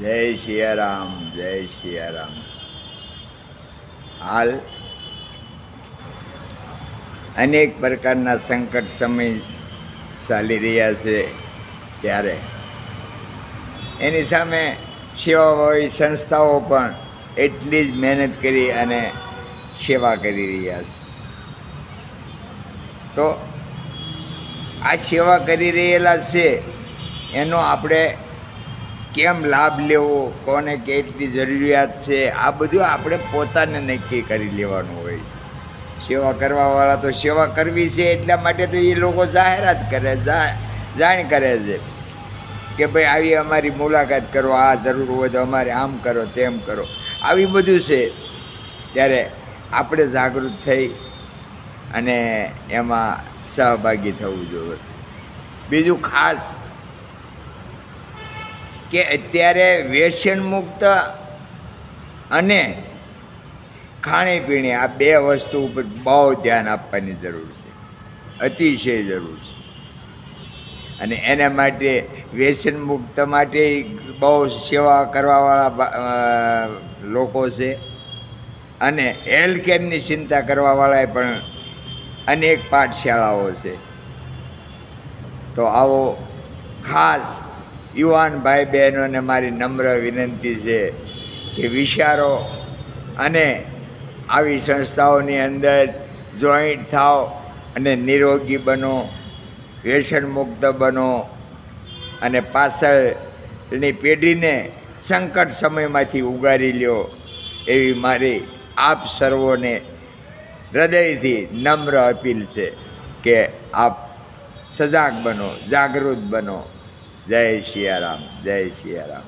જય સિયારામ, જય સિયારામ. હાલ અનેક પ્રકારના સંકટ સમય ચાલી રહ્યા છે, ત્યારે એની સામે સેવાભાવી સંસ્થાઓ પણ એટલી જ મહેનત કરી અને સેવા કરી રહ્યા છે. તો આ સેવા કરી રહેલા છે એનો આપણે કેમ લાભ લેવો, કોને કેટલી જરૂરિયાત છે, આ બધું આપણે પોતાને નક્કી કરી લેવાનું હોય છે. સેવા કરવાવાળા તો સેવા કરવી છે એટલા માટે તો એ લોકો જાહેરાત કરે, જાણ કરે છે કે ભાઈ આવી અમારી મુલાકાત કરો, આ જરૂર હોય તો અમારે આમ કરો, તેમ કરો, આવી બધું છે. ત્યારે આપણે જાગૃત થઈ અને એમાં સહભાગી થવું જોઈએ. બીજું ખાસ કે અત્યારે વ્યસન મુક્ત અને ખાણીપીણી આ બે વસ્તુ ઉપર બહુ ધ્યાન આપવાની જરૂર છે, અતિશય જરૂર છે. અને એના માટે વ્યસન મુક્ત માટે બહુ સેવા કરવાવાળા લોકો છે, અને હેલ્થ કેરની ચિંતા કરવાવાળા પણ અનેક પાઠશાળાઓ છે. તો આવો ખાસ યુવાન ભાઈ બહેનોને મારી નમ્ર વિનંતી છે કે વિચારો અને આવી સંસ્થાઓની અંદર જોઈન્ટ થાવ અને નિરોગી બનો, વ્યસન મુક્ત બનો અને પાછળની પેઢીને સંકટ સમયમાંથી ઉગારી લ્યો, એવી મારી આપ સર્વોને હૃદયથી નમ્ર અપીલ છે કે આપ સજાગ બનો, જાગૃત બનો. જય સિયારામ, જય સિયારામ.